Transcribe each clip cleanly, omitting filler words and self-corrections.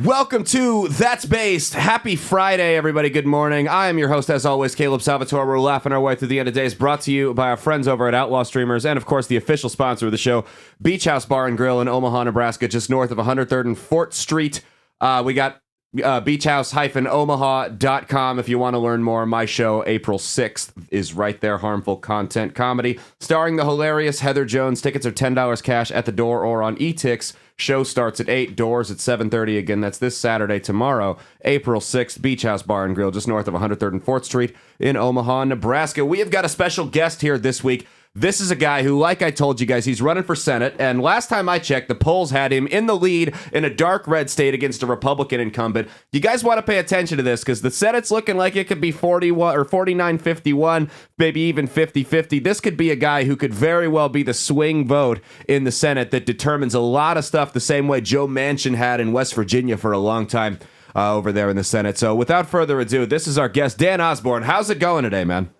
Welcome to That's Based. Happy Friday, everybody. Good morning. I am your host, as always, Caleb Salvatore. We're laughing our way through the end of days, brought to you by our friends over at Outlaw Streamers and, of course, the official sponsor of the show, Beach House Bar and Grill in Omaha, Nebraska, just north of 103rd and 4th Street. We got beachhouse-omaha.com if you want to learn more. My show, April 6th, is right there. Harmful Content Comedy, starring the hilarious Heather Jones. Tickets are $10 cash at the door or on eTix. Show starts at 8, doors at 7:30. Again, that's this Saturday, tomorrow, April 6th, Beach House Bar and Grill, just north of 103rd and 4th Street in Omaha, Nebraska. We have got a special guest here this week. This is a guy who, like I told you guys, he's running for Senate, and last time I checked, the polls had him in the lead in a dark red state against a Republican incumbent. You guys want to pay attention to this, because the Senate's looking like it could be 41 or 49-51, maybe even 50-50. This could be a guy who could very well be the swing vote in the Senate that determines a lot of stuff the same way Joe Manchin had in West Virginia for a long time over there in the Senate. So without further ado, this is our guest, Dan Osborn. How's it going today, man?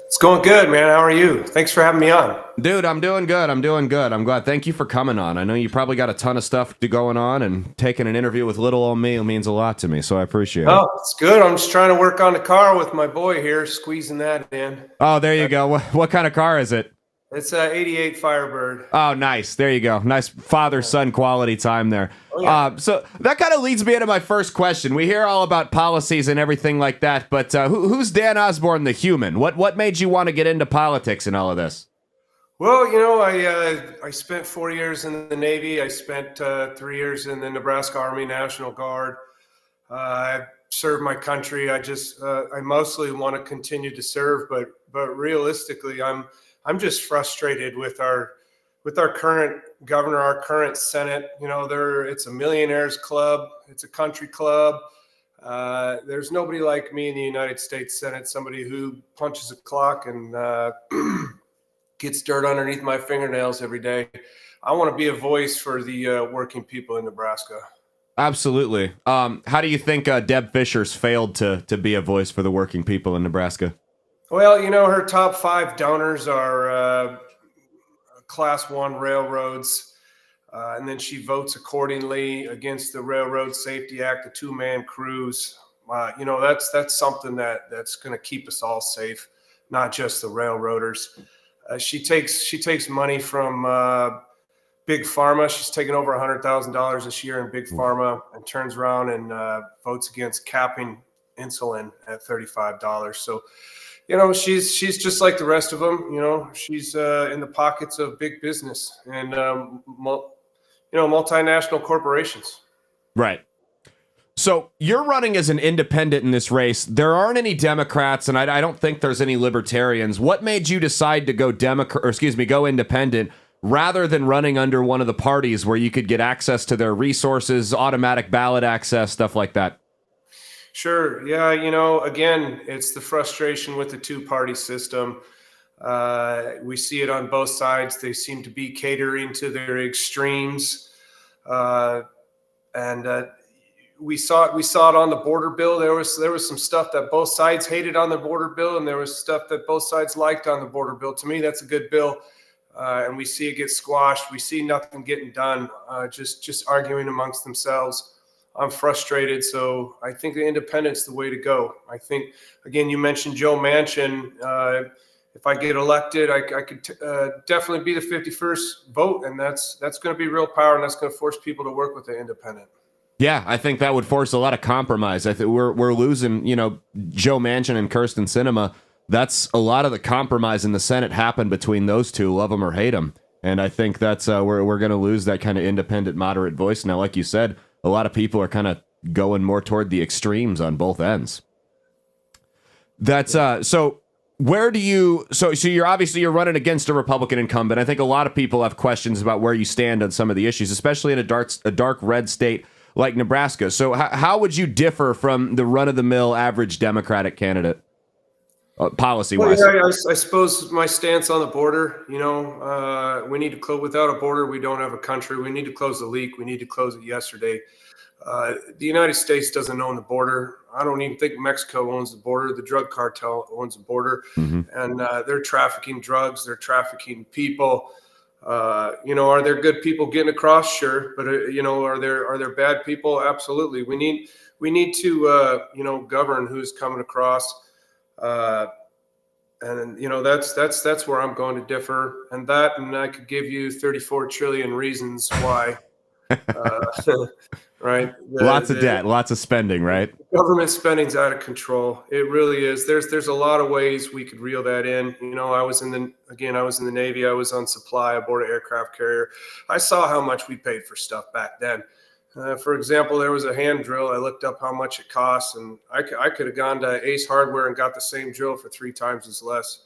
It's going good, man. How are you? Thanks for having me on. Dude, I'm doing good. I'm glad. Thank you for coming on. I know you probably got a ton of stuff going on, and taking an interview with little old me means a lot to me, so I appreciate it. Oh, it's good. I'm just trying to work on the car with my boy here, squeezing that in. Oh, there you go. What kind of car is it? It's a 88 Firebird. Oh, nice. There you go. Nice father-son quality time there. Oh, yeah. So that kind of leads me into my first question. We hear all about policies and everything like that, but who's Dan Osborn, the human? What made you want to get into politics and all of this? Well, you know, I spent 4 years in the Navy. I spent 3 years in the Nebraska Army National Guard. I served my country. I mostly want to continue to serve, but realistically, I'm just frustrated with our current governor, our current Senate. You know, it's a millionaires club. It's a country club. There's nobody like me in the United States Senate, somebody who punches a clock and gets dirt underneath my fingernails every day. I want to be a voice for the working people in Nebraska. Absolutely. How do you think Deb Fischer's failed to be a voice for the working people in Nebraska? Well, you know, her top 5 donors are Class 1 railroads, and then she votes accordingly against the Railroad Safety Act, the 2-man crews. You know, that's something that's going to keep us all safe, not just the railroaders. She takes money from Big Pharma. She's taken over $100,000 this year in Big Pharma, and turns around and votes against capping insulin at $35. So, you know, she's just like the rest of them. You know, she's in the pockets of big business and multinational corporations. Right. So you're running as an independent in this race. There aren't any Democrats, and I don't think there's any libertarians. What made you decide to go go independent rather than running under one of the parties where you could get access to their resources, automatic ballot access, stuff like that? Sure. Yeah. You know, again, it's the frustration with the 2-party system. We see it on both sides. They seem to be catering to their extremes. And we saw it on the border bill. There was some stuff that both sides hated on the border bill, and there was stuff that both sides liked on the border bill. To me, that's a good bill. And we see it get squashed. We see nothing getting done, just arguing amongst themselves. I'm frustrated, so I think the independent's the way to go. I think, again, you mentioned Joe Manchin. If I get elected, I could definitely be the 51st vote, and that's going to be real power, and that's going to force people to work with the independent. Yeah, I think that would force a lot of compromise. I think we're losing, you know, Joe Manchin and Kirsten Sinema. That's a lot of the compromise in the Senate happened between those two, love them or hate them. And I think that's we're going to lose that kind of independent, moderate voice. Now, like you said, a lot of people are kind of going more toward the extremes on both ends. That's so. Where do you? So you're running against a Republican incumbent. I think a lot of people have questions about where you stand on some of the issues, especially in a dark red state like Nebraska. So how would you differ from the run-of-the-mill average Democratic candidate, policy-wise? Well, yeah, I suppose my stance on the border, you know, we need to close. Without a border, we don't have a country. We need to close the leak. We need to close it yesterday. The United States doesn't own the border. I don't even think Mexico owns the border. The drug cartel owns the border, and they're trafficking drugs. They're trafficking people. Are there good people getting across? Sure, but are there bad people? Absolutely. We need to govern who's coming across, and that's where I'm going to differ. And I could give you 34 trillion reasons why. Right. Lots of debt, lots of spending, right? Government spending's out of control. It really is. There's a lot of ways we could reel that in. I was in the Navy. I was on supply aboard an aircraft carrier. I saw how much we paid for stuff back then. For example, there was a hand drill. I looked up how much it costs, and I could have gone to Ace Hardware and got the same drill for 3 times as less.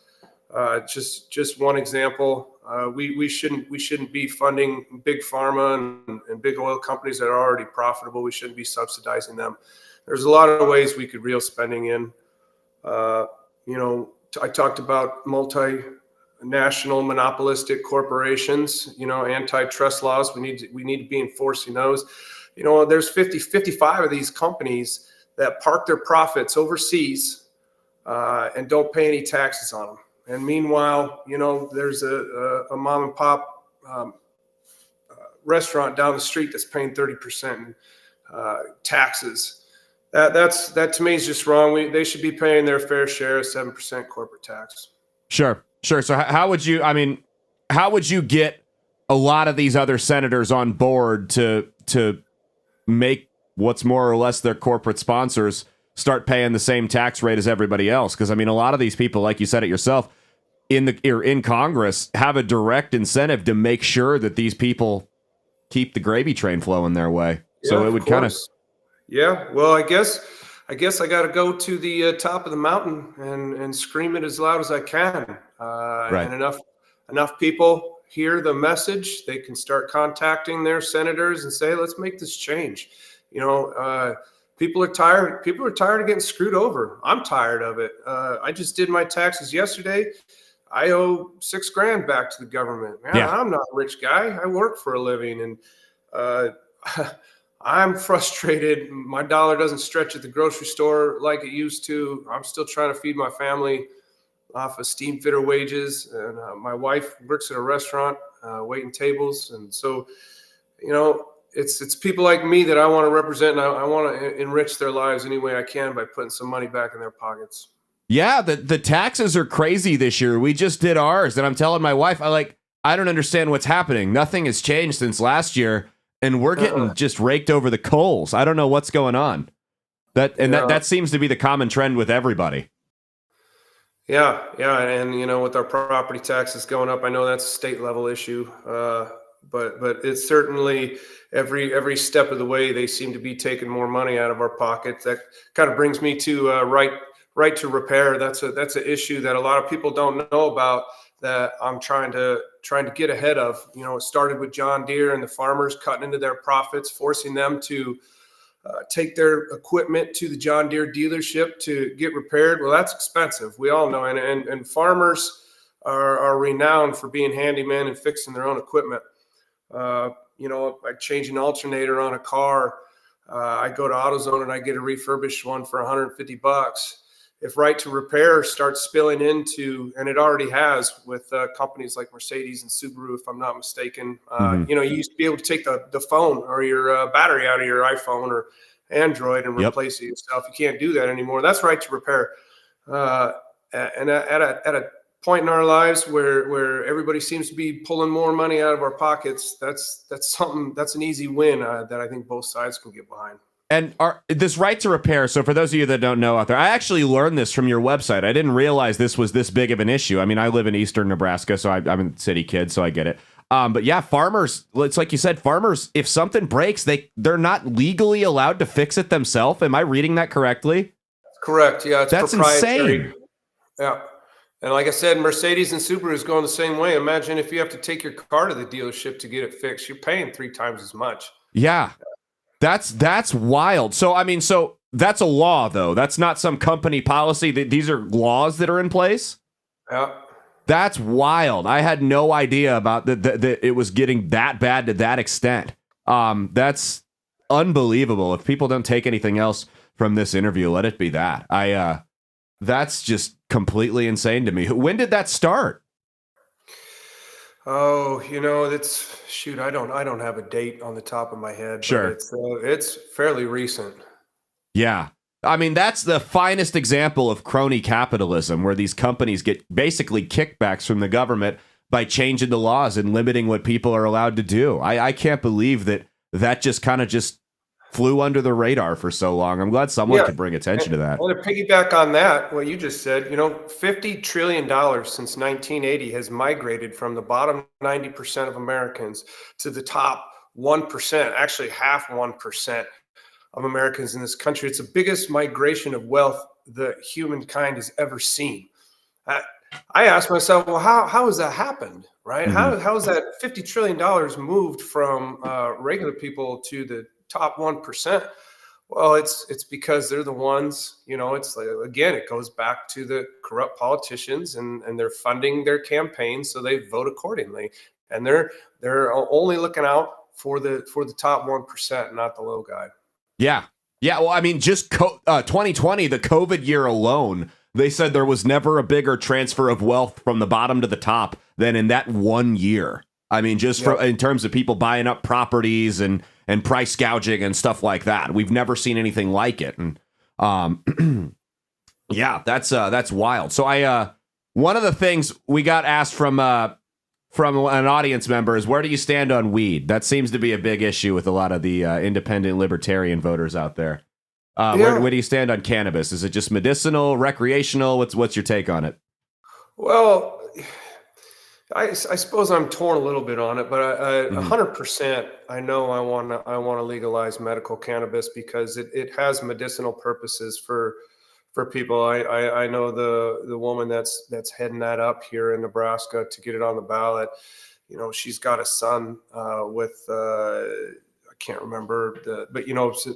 Just one example. We shouldn't be funding big pharma and big oil companies that are already profitable. We shouldn't be subsidizing them. There's a lot of ways we could reel spending in. I talked about multinational monopolistic corporations. Antitrust laws. We need to be enforcing those. There's 55 of these companies that park their profits overseas and don't pay any taxes on them. And meanwhile, there's a mom and pop restaurant down the street that's paying 30% taxes. That to me is just wrong. They should be paying their fair share of 7% corporate tax. Sure. So how would you get a lot of these other senators on board to make what's more or less their corporate sponsors start paying the same tax rate as everybody else? Because a lot of these people, like you said it yourself, in Congress have a direct incentive to make sure that these people keep the gravy train flowing their way. Yeah, so it would kind of. Yeah. Well, I guess I got to go to the top of the mountain and scream it as loud as I can. Right. And enough people hear the message, they can start contacting their senators and say, let's make this change. People are tired. People are tired of getting screwed over. I'm tired of it. I just did my taxes yesterday. I owe $6,000 back to the government. Man, yeah. I'm not a rich guy. I work for a living, and I'm frustrated. My dollar doesn't stretch at the grocery store like it used to. I'm still trying to feed my family off of steam fitter wages, and my wife works at a restaurant waiting tables, and so it's people like me that I want to represent, and I want to enrich their lives any way I can by putting some money back in their pockets. Yeah, the taxes are crazy this year. We just did ours, and I'm telling my wife, I don't understand what's happening. Nothing has changed since last year, and we're getting just raked over the coals. I don't know what's going on. That seems to be the common trend with everybody. Yeah, and with our property taxes going up, I know that's a state level issue. But it's certainly every step of the way they seem to be taking more money out of our pockets. That kind of brings me to right to repair. That's an issue that a lot of people don't know about, that I'm trying to get ahead of. It started with John Deere and the farmers cutting into their profits, forcing them to take their equipment to the John Deere dealership to get repaired. Well, that's expensive. We all know, and farmers are renowned for being handymen and fixing their own equipment. Like changing an alternator on a car, I go to AutoZone and I get a refurbished one for $150. If right to repair starts spilling into, and it already has with companies like Mercedes and Subaru, if I'm not mistaken, you used to be able to take the phone or your battery out of your iPhone or Android and replace it yourself. You can't do that anymore. That's right to repair. And at a point in our lives where everybody seems to be pulling more money out of our pockets, that's an easy win that I think both sides can get behind. And this right to repair, so for those of you that don't know out there, I actually learned this from your website. I didn't realize this was this big of an issue. I live in eastern Nebraska, so I'm a city kid, so I get it. But yeah, farmers, it's like you said, farmers, if something breaks, they're not legally allowed to fix it themselves. Am I reading that correctly? Correct, yeah. That's insane. Yeah. And like I said, Mercedes and Subaru is going the same way. Imagine if you have to take your car to the dealership to get it fixed. You're paying 3 times as much. Yeah. That's wild. So that's a law, though. That's not some company policy. These are laws that are in place. Yeah. That's wild. I had no idea about that it was getting that bad to that extent. That's unbelievable. If people don't take anything else from this interview, let it be that. That's just completely insane to me. When did that start? Oh, that's shoot. I don't have a date on the top of my head, but Sure. it's fairly recent. Yeah. I mean, that's the finest example of crony capitalism, where these companies get basically kickbacks from the government by changing the laws and limiting what people are allowed to do. I can't believe that just kind of just flew under the radar for so long. I'm glad someone Yeah, could bring attention to that. and to piggyback on that, what you just said, $50 trillion since 1980 has migrated from the bottom 90% of Americans to the top 1%, actually half 1% of Americans in this country. It's the biggest migration of wealth that humankind has ever seen. I, I asked myself, well, how has that happened, right? Hmm. How has that $50 trillion moved from regular people to the top 1%? Well, it's because they're the ones, it's like, again, it goes back to the corrupt politicians, and they're funding their campaigns, so they vote accordingly. And they're only looking out for the top 1%, not the low guy. Yeah. Yeah. Well, I mean, just 2020, the COVID year alone, they said there was never a bigger transfer of wealth from the bottom to the top than in that 1 year. I mean, just Yep. in terms of people buying up properties and price gouging and stuff like that. We've never seen anything like it. And yeah, that's wild. So one of the things we got asked from an audience member is, where do you stand on weed? That seems to be a big issue with a lot of the independent libertarian voters out there. Yeah. Where do you stand on cannabis? Is it just medicinal, recreational? What's your take on it? Well, I suppose I'm torn a little bit on it, but a Hmm. 100%, I know I want to legalize medical cannabis because it has medicinal purposes for people. I know the woman that's heading that up here in Nebraska to get it on the ballot. She's got a son with I can't remember but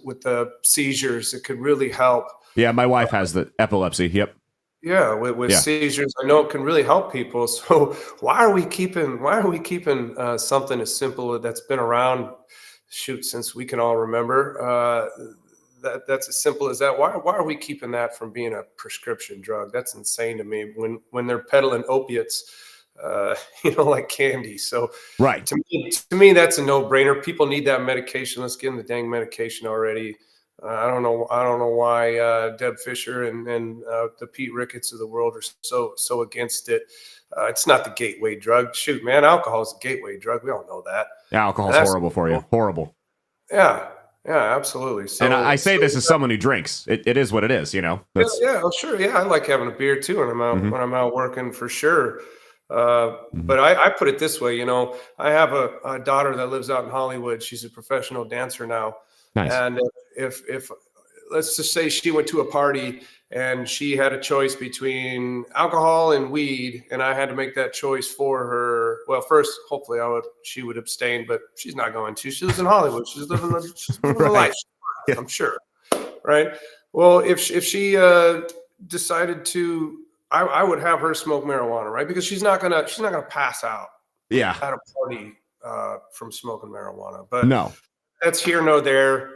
with the seizures, it could really help. Yeah, my wife has the epilepsy. Yep. Yeah, with Yeah. seizures, I know it can really help people. So why are we keeping something as simple that's been around, shoot, since we can all remember? That's as simple as that. Why are we keeping that from being a prescription drug? That's insane to me. When they're peddling opiates, like candy. So Right. to me, that's a no-brainer. People need that medication. Let's give them the dang medication already. I don't know why Deb Fisher and the Pete Ricketts of the world are so against it. It's not the gateway drug. Shoot, man, alcohol is a gateway drug. We all know that. Yeah, And alcohol's that's horrible for you. Horrible. yeah, yeah, absolutely. And I So, say so this as someone who drinks. It is what it is. yeah, That's. yeah, oh, sure. Yeah, I like having a beer too when I'm out Hmm. when I'm out working for sure. Hmm. But I put it this way, I have a daughter that lives out in Hollywood. She's a professional dancer now, Nice. and if let's just say she went to a party and she had a choice between alcohol and weed, and I had to make that choice for her. Well, first, hopefully, she would abstain, but she's not going to. She lives in Hollywood. She's living a Right. life, I'm sure, right? Well, if she decided to, I would have her smoke marijuana, right? Because she's not gonna pass out Yeah. at a party from smoking marijuana. But No. that's here no there.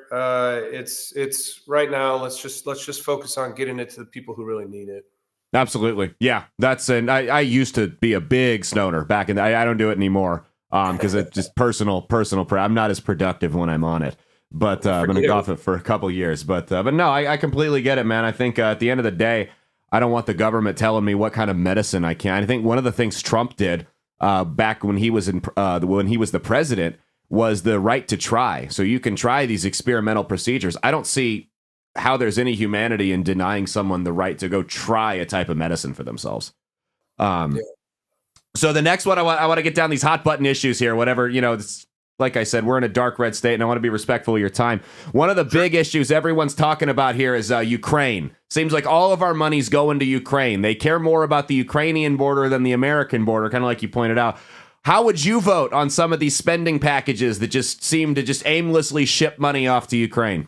It's right now. Let's just focus on getting it to the people who really need it. Absolutely. Yeah. And I used to be a big stoner back in I don't do it anymore. Because it's just personal. I'm not as productive when I'm on it. But I've been Forget off it. it for a couple years. But no, I completely get it, man. I think at the end of the day, I don't want the government telling me what kind of medicine I can. I think one of the things Trump did back when he was when he was the president was the right to try. So you can try these experimental procedures. I don't see how there's any humanity in denying someone the right to go try a type of medicine for themselves. Yeah. Um, so the next one, I want to get down these hot button issues here. Whatever, it's, like I said, we're in a dark red state, and I want to be respectful of your time. One of the big issues everyone's talking about here is Ukraine. Seems like all of our money's going to Ukraine. They care more about the Ukrainian border than the American border, kind of like you pointed out. How would you vote on some of these spending packages that just seem to just aimlessly ship money off to Ukraine?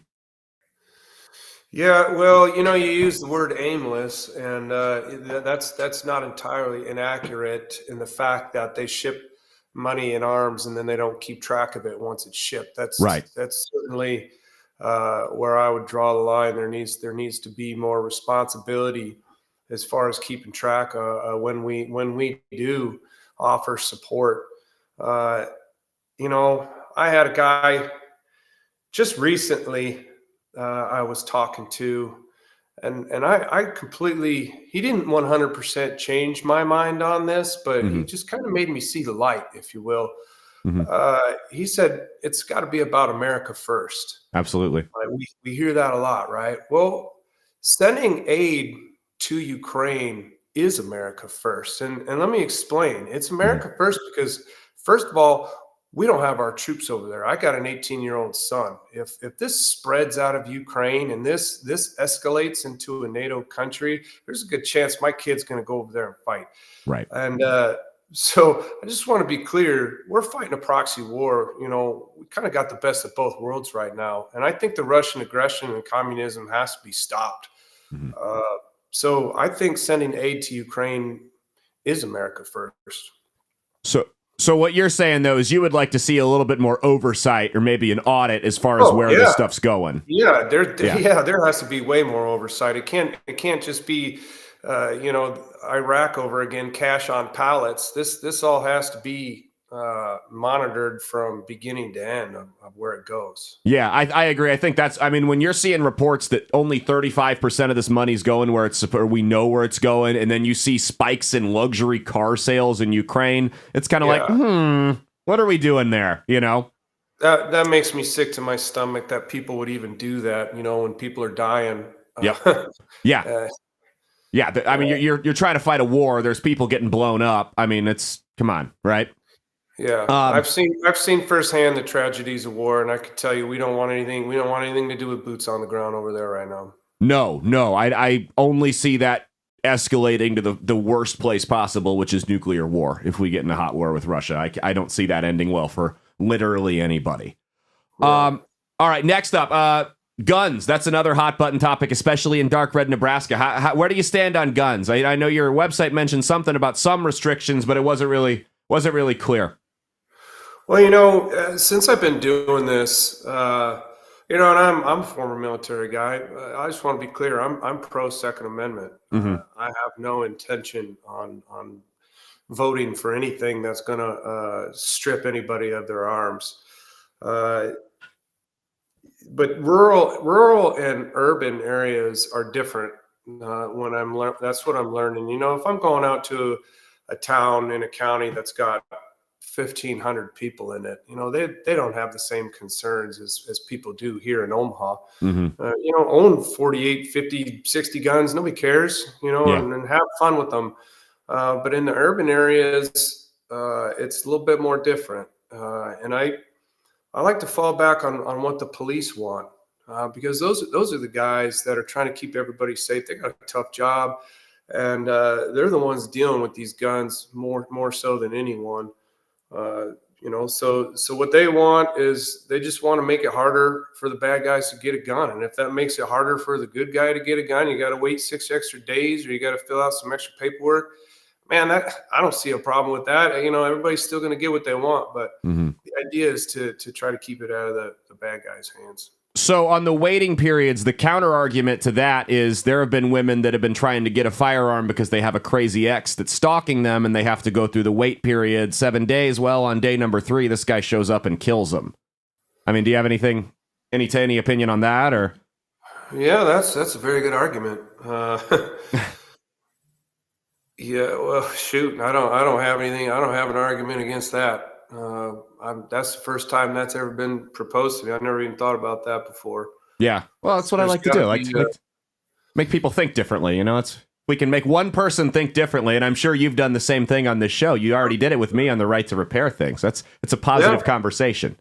Yeah, well, you use the word aimless, and that's not entirely inaccurate in the fact that they ship money in arms and then they don't keep track of it once it's shipped. Right. That's certainly where I would draw the line. There needs to be more responsibility as far as keeping track when we do offer support. Uh, I had a guy just recently I was talking to, and I completely, he didn't 100% change my mind on this, but he Hmm. just kind of made me see the light, if you will. Hmm. He said it's got to be about America first. Absolutely. We hear that a lot, right? Well, sending aid to Ukraine is America first. And let me explain. It's Hmm. America first because, first of all, we don't have our troops over there. I got an 18-year-old son. If this spreads out of Ukraine and this escalates into a NATO country, there's a good chance my kid's going to go over there and fight. Right. And so I just want to be clear. We're fighting a proxy war. We kind of got the best of both worlds right now. And I think the Russian aggression and communism has to be stopped. Hmm. Uh, so I think sending aid to Ukraine is America first. So what you're saying though is you would like to see a little bit more oversight or maybe an audit as far as Oh where this yeah, stuff's going. yeah. Yeah. There has to be way more oversight. It can't just be, Iraq over again, cash on pallets. This all has to be monitored from beginning to end of where it goes. Yeah, I agree. I think I mean, when you're seeing reports that only 35% of this money's going where or we know where it's going, and then you see spikes in luxury car sales in Ukraine, it's kind of like, Yeah. what are we doing there? That makes me sick to my stomach that people would even do that, when people are dying. Yep. Yeah. Uh, Yeah. I mean, you're trying to fight a war. There's people getting blown up. I mean, come on, right? yeah, Um, I've seen firsthand the tragedies of war, and I could tell you we don't want anything to do with boots on the ground over there right now. no. I only see that escalating to the worst place possible, which is nuclear war. If we get in a hot war with Russia, I don't see that ending well for literally anybody. Yeah. All right, next up, guns. That's another hot button topic, especially in dark red Nebraska. Where do you stand on guns? I know your website mentioned something about some restrictions, but it wasn't really clear. Well, since I've been doing this, and I'm a former military guy. I just want to be clear. I'm pro Second Amendment. Hmm. I have no intention on voting for anything that's going to strip anybody of their arms. Uh, but rural and urban areas are different. That's what I'm learning. If I'm going out to a town in a county that's got 1,500 people in it, they don't have the same concerns as people do here in Omaha. Hmm. Own 48, 50, 60 guns, nobody cares, Yeah. and have fun with them. But in the urban areas, it's a little bit more different. And I like to fall back on what the police want, because those are the guys that are trying to keep everybody safe. They got a tough job, and they're the ones dealing with these guns more so than anyone. So what they want is they just want to make it harder for the bad guys to get a gun, and if that makes it harder for the good guy to get a gun, you got to wait 6 extra days, or you got to fill out some extra paperwork. Man, I don't see a problem with that. Everybody's still going to get what they want, but Hmm. the idea is to try to keep it out of the bad guys' hands. So on the waiting periods, the counter argument to that is there have been women that have been trying to get a firearm because they have a crazy ex that's stalking them, and they have to go through the wait period 7 days. Well, on day number 3, this guy shows up and kills them. I mean, do you have any opinion on that, or? Yeah, that's a very good argument. Yeah, well, shoot, I don't have anything. I don't have an argument against that. That's the first time that's ever been proposed to me. I've never even thought about that before. Yeah, well, that's what I There's like to got do. to I like be, to make people think differently. We can make one person think differently, and I'm sure you've done the same thing on this show. You already did it with me on the right to repair things. It's a positive yeah, conversation.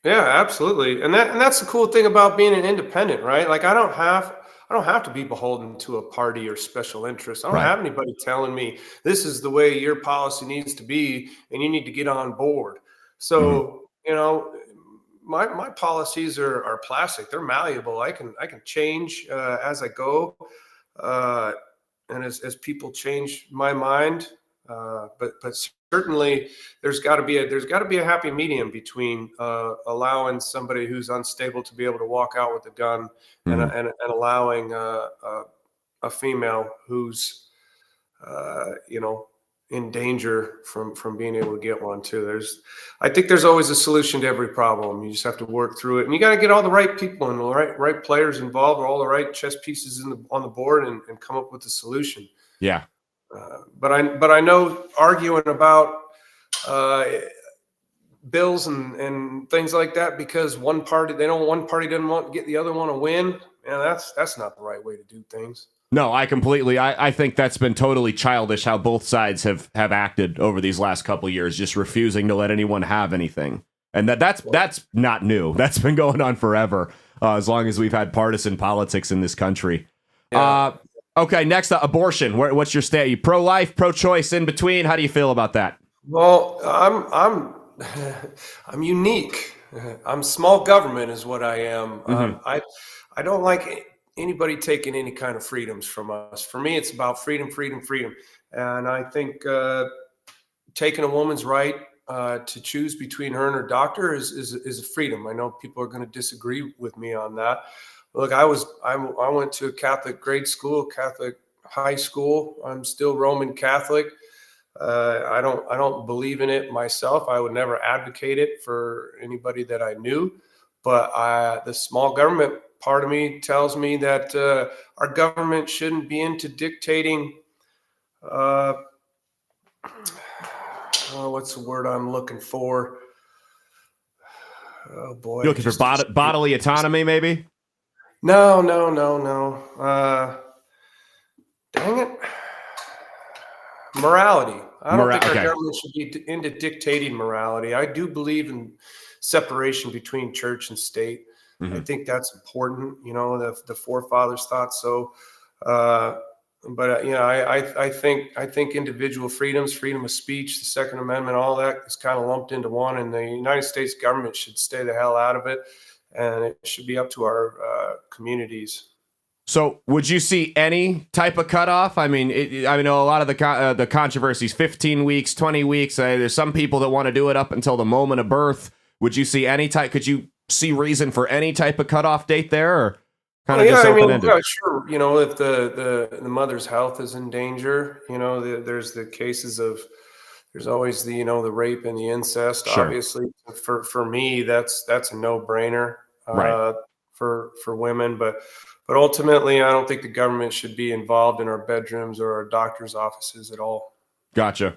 yeah, absolutely. And that's the cool thing about being an independent, right? Like I don't have to be beholden to a party or special interest. I don't Right. have anybody telling me this is the way your policy needs to be and you need to get on board. Hmm. So, my policies are plastic. They're malleable. I can change as I go. Uh, and as people change my mind, but certainly there's got to be a happy medium between allowing somebody who's unstable to be able to walk out with a gun, and Hmm. allowing a female who's uh, you know in danger from being able to get one too. I think there's always a solution to every problem. You just have to work through it, and you got to get all the right people and the right players involved, or all the right chess pieces on the board, and come up with a solution. Yeah. But I know arguing about bills and things like that because one party doesn't want to get the other one a win. That's not the right way to do things. No, I think that's been totally childish how both sides have acted over these last couple of years, just refusing to let anyone have anything. And that's not new. That's been going on forever, as long as we've had partisan politics in this country. Yeah. Okay, next up, abortion. What's your stance? You pro-life, pro-choice, in between? How do you feel about that? Well, I'm unique. I'm small government is what I am. Mm-hmm. I don't like anybody taking any kind of freedoms from us. For me, it's about freedom. And I think taking a woman's right to choose between her and her doctor is a freedom. I know people are going to disagree with me on that. Look, I went to a Catholic grade school, Catholic high school. I'm still Roman Catholic. I don't believe in it myself. I would never advocate it for anybody that I knew. But the small government part of me tells me that our government shouldn't be into dictating. What's the word I'm looking for? Oh boy! You're looking for bodily autonomy, maybe? No. Dang it! Morality. I don't think our government should be into dictating morality. I do believe in separation between church and state. Mm-hmm. I think that's important. The forefathers thought so. But I think individual freedoms, freedom of speech, the Second Amendment, all that is kind of lumped into one. And the United States government should stay the hell out of it, and it should be up to our communities. So, would you see any type of cutoff? I mean, I know a lot of the controversies: 15 weeks, 20 weeks. There's some people that want to do it up until the moment of birth. Would you see any type? Could you see reason for any type of cutoff date there, or kind of just open-ended? Yeah, sure. If the mother's health is in danger, there's the cases of. There's always the the rape and the incest. Sure. Obviously, for me, that's a no-brainer right. for women, but ultimately, I don't think the government should be involved in our bedrooms or our doctor's offices at all. Gotcha.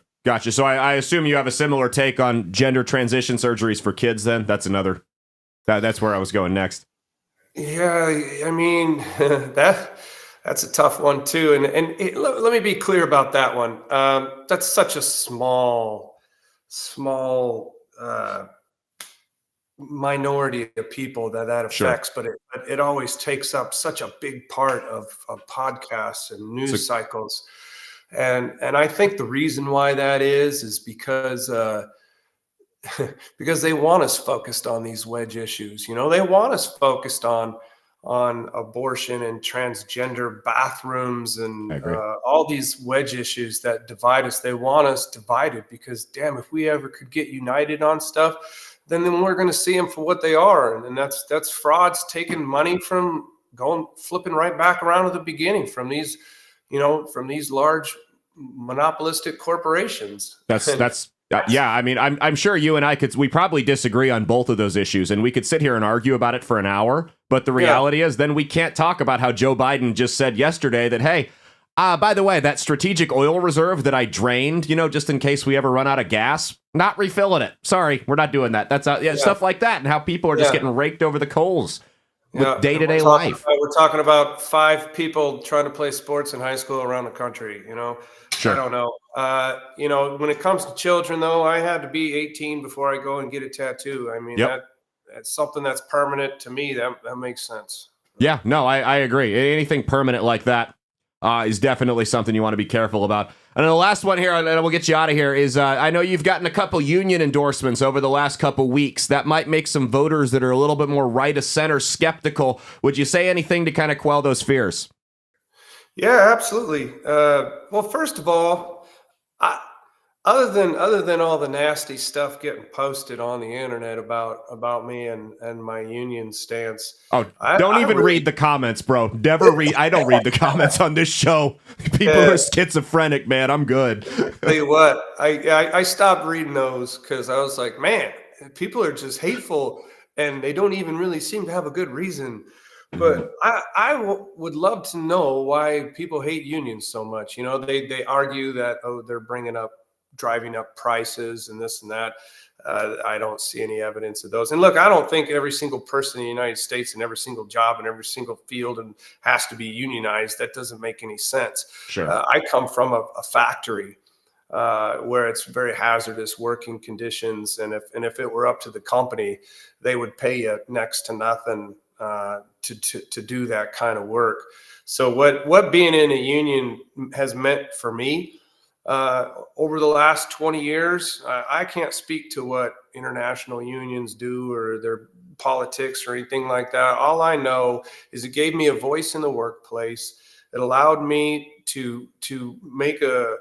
So I assume you have a similar take on gender transition surgeries for kids. Then that's that's where I was going next. Yeah, I mean that's a tough one too, and let me be clear about that one. That's such a small minority of people that affects, sure. But it always takes up such a big part of podcasts and news cycles, and I think the reason why that is because because they want us focused on these wedge issues. They want us focused on abortion and transgender bathrooms and all these wedge issues that divide us. They want us divided because, damn, if we ever could get united on stuff, then we're going to see them for what they are. And that's frauds taking money from flipping right back around to the beginning from these large monopolistic corporations. Yeah, I mean, I'm sure you and we probably disagree on both of those issues, and we could sit here and argue about it for an hour. But the reality is then we can't talk about how Joe Biden just said yesterday that, hey, by the way, that strategic oil reserve that I drained, just in case we ever run out of gas, not refilling it. Sorry, we're not doing that. That's stuff like that, and how people are just getting raked over the coals with day-to-day life. We're talking about 5 people trying to play sports in high school around the country, Sure. I don't know. When it comes to children, though, I had to be 18 before I go and get a tattoo. I mean, that's something that's permanent to me. That makes sense. Yeah, no, I agree. Anything permanent like that is definitely something you want to be careful about. And the last one here, and we'll get you out of here, is I know you've gotten a couple union endorsements over the last couple weeks. That might make some voters that are a little bit more right of center skeptical. Would you say anything to kind of quell those fears? Yeah, absolutely. Well, first of all, Other than all the nasty stuff getting posted on the internet about me and my union stance, Oh, don't I even really read the comments, bro. Never read. I don't read the comments on this show. People are uh, schizophrenic, man. I'm good. tell you what, I stopped reading those because I was like, man, people are just hateful and they don't even really seem to have a good reason. Mhm. But would love to know why people hate unions so much. You know, they argue that, oh, they're driving up prices and this and that. I don't see any evidence of those. And look, I don't think every single person in the United States and every single job and every single field and has to be unionized. That doesn't make any sense. Sure. I come from a factory where it's very hazardous working conditions, and if it were up to the company, they would pay you next to nothing to do that kind of work. So what being in a union has meant for me over the last 20 years, I can't speak to what international unions do or their politics or anything like that. All I know is it gave me a voice in the workplace. It allowed me to make a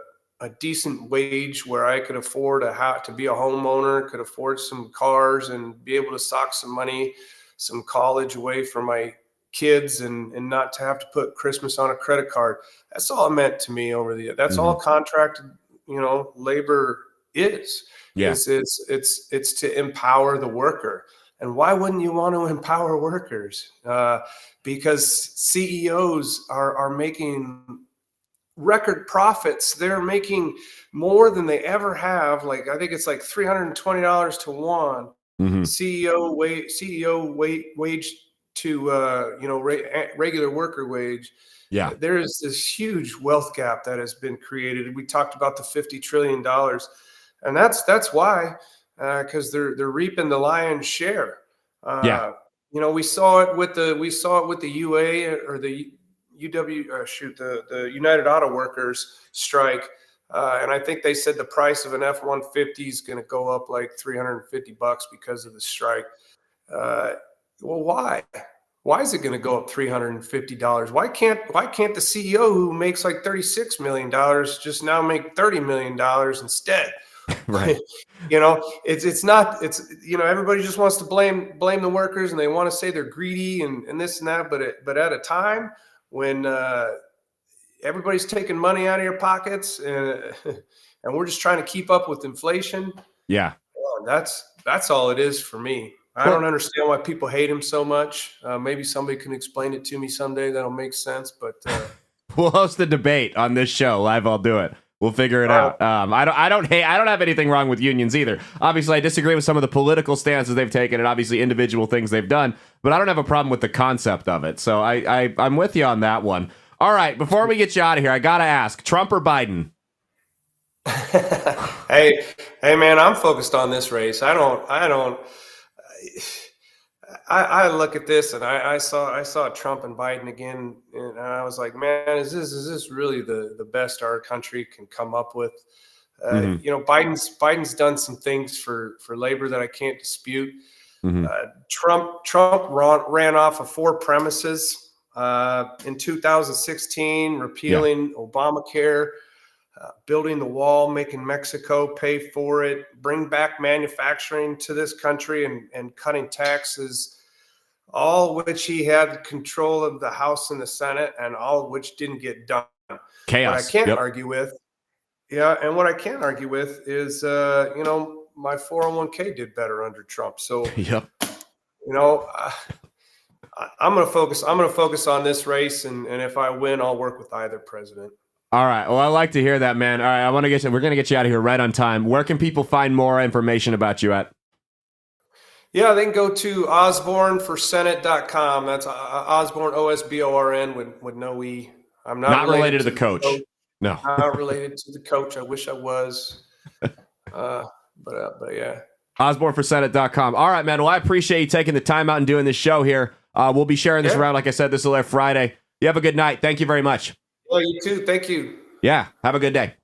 decent wage where I could afford to be a homeowner, could afford some cars, and be able to sock some money, some college away for my kids, and not to have to put Christmas on a credit card. That's all it meant to me over the. That's all Mhm. contracted, labor is. Yeah. It's to empower the worker. And why wouldn't you want to empower workers? Because CEOs are making record profits. They're making more than they ever have. Like I think it's like $320 to one Mhm. CEO wage to regular worker wage. Yeah. There is this huge wealth gap that has been created. We talked about the $50 trillion, and that's why, because they're reaping the lion's share. Yeah. We saw it with the UA or the the United Auto Workers strike. And I think they said the price of an F-150 is going to go up like $350 because of the strike. Uh, well, why? Why is it going to go up $350? Why can't the CEO who makes like $36 million just now make $30 million instead? Right. It's not everybody just wants to blame the workers, and they want to say they're greedy and this and that, but at a time when everybody's taking money out of your pockets, and we're just trying to keep up with inflation. Yeah. Well, that's all it is for me. I don't Well, understand why people hate him so much. Maybe somebody can explain it to me someday. That'll make sense. But we'll host a debate on this show. Live, I'll do it. We'll figure it all right, out. I don't have anything wrong with unions either. Obviously, I disagree with some of the political stances they've taken and obviously individual things they've done, but I don't have a problem with the concept of it. So I'm with you on that one. All right, before we get you out of here, I gotta ask: Trump or Biden? hey, hey, man, I'm focused on this race. I look at this, and I saw Trump and Biden again, and I was like, man, is this really the best our country can come up with? Hmm. Biden's done some things for labor that I can't dispute. Hmm. Trump ran off of four premises in 2016, Yeah. repealing Obamacare, building the wall, making Mexico pay for it, bring back manufacturing to this country, and cutting taxes, all of which he had control of the House and the Senate, and all of which didn't get done. What I Chaos. can't Yep. argue with, yeah, and what I can't argue with is, my 401k did better under Trump. So, Yep. you know, I'm going to focus. I'm going to focus on this race, and if I win, I'll work with either president. All right. Well, I like to hear that, man. All right. I want to get you. We're gonna get you out of here right on time. Where can people find more information about you at? Yeah, they can go to osbornforsenate.com. That's Osborn, Osborn, with no E. I'm not Not related related to to the the coach. coach. No. Not related to the coach. I wish I was. Uh, but yeah. Osbornforsenate.com. All right, man. Well, I appreciate you taking the time out and doing this show here. We'll be sharing this Yeah. around. Like I said, this will air Friday. You have a good night. Thank you very much. Well, you too. Thank you. Yeah. Have a good day.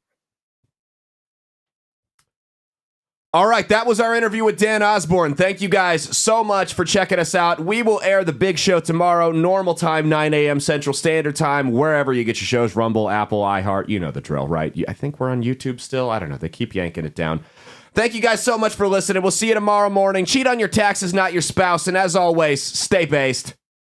All right, that was our interview with Dan Osborn. Thank you guys so much for checking us out. We will air the big show tomorrow, normal time, 9 a.m. Central Standard Time, wherever you get your shows, Rumble, Apple, iHeart, you know the drill, right? I think we're on YouTube still. I don't know. They keep yanking it down. Thank you guys so much for listening. We'll see you tomorrow morning. Cheat on your taxes, not your spouse. And as always, stay based.